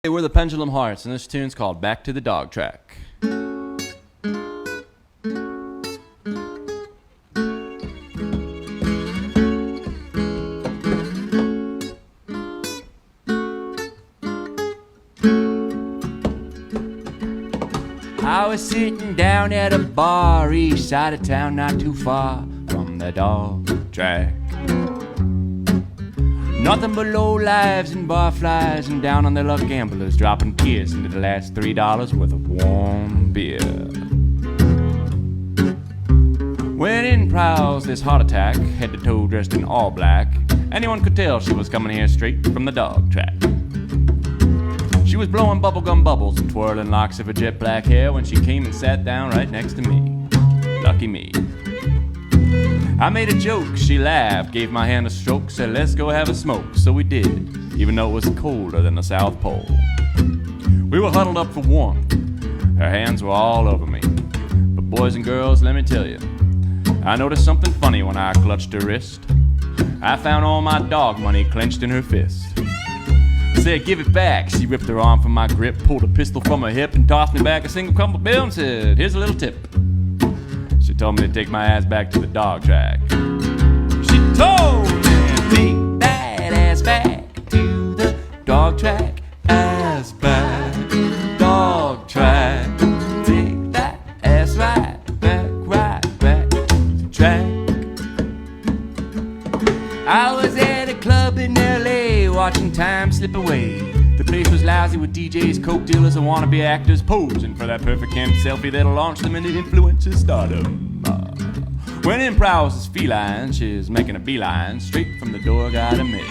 Hey, we're the Pendulum Hearts, and this tune's called Back to the Dog Track. I was sitting down at a bar east side of town, not too far from the dog track. Nothing but low lives and barflies and down on their luck gamblers, dropping tears into the last $3 worth of warm beer. When in prowls this heart attack, head to toe dressed in all black, anyone could tell she was coming here straight from the dog track. She was blowing bubblegum bubbles and twirling locks of her jet black hair when she came and sat down right next to me. Lucky me. I made a joke, she laughed, gave my hand a stroke, said let's go have a smoke, so we did, even though it was colder than the South Pole. We were huddled up for warmth, her hands were all over me. But boys and girls, let me tell you, I noticed something funny when I clutched her wrist. I found all my dog money clenched in her fist. I said, give it back. She ripped her arm from my grip, pulled a pistol from her hip, and tossed me back a single crumpled bill and said, here's a little tip. She told me to take my ass back to the dog track. She told me to take that ass back to the dog track. Ass back, dog track. Take that ass right back to the track. I was at a club in L.A. watching time slip away. The place was lousy with DJs, coke dealers, and wannabe actors posing for that perfect candid selfie that'll launch them into influencer stardom. When in prowls is feline, she's making a beeline straight from the door guy to me.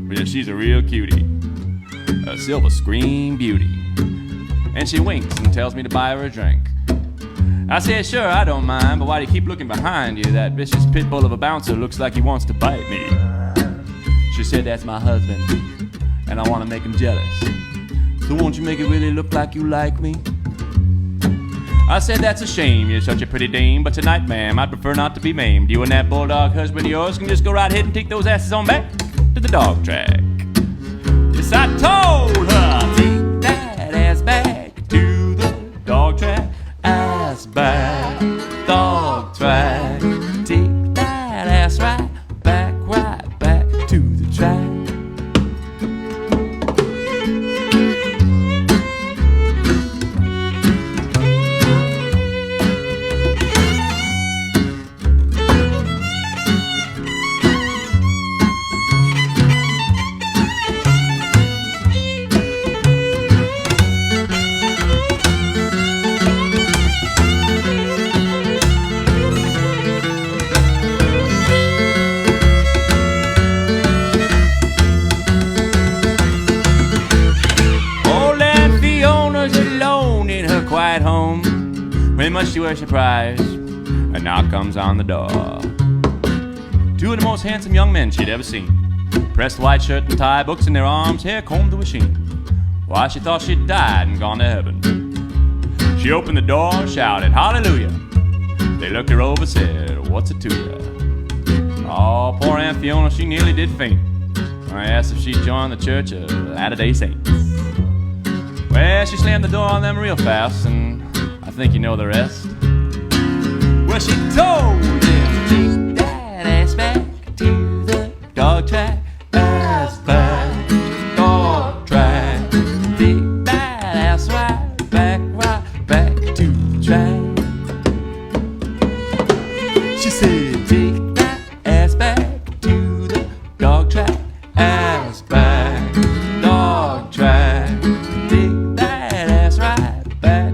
But yeah, she's a real cutie, a silver screen beauty. And she winks and tells me to buy her a drink. I said, sure, I don't mind, but why do you keep looking behind you? That vicious pit bull of a bouncer looks like he wants to bite me. She said, that's my husband, and I want to make him jealous. So won't you make it really look like you like me? I said, that's a shame, you're such a pretty dame, but tonight, ma'am, I'd prefer not to be maimed. You and that bulldog husband of yours can just go right ahead and take those asses on back to the dog track. Yes, I told her, take that ass back to the dog track. Ass back, dog track. Take that ass right back to the track. Quiet home, when much to her surprise, a knock comes on the door. Two of the most handsome young men she'd ever seen, pressed white shirt and tie, books in their arms, hair combed to a sheen. Why, she thought she'd died and gone to heaven. She opened the door, shouted, hallelujah. They looked her over, said, what's it to ya? Oh, poor Aunt Fiona, she nearly did faint. I asked if she'd join the Church of Latter-day Saints. Well, she slammed the door on them real fast, and I think you know the rest. Well, she told them, take that ass back to the dog track. Ass back, dog track. Take that ass right back to the track. She said, take that ass back to the dog track. Ass back, dog track. Take that ass right back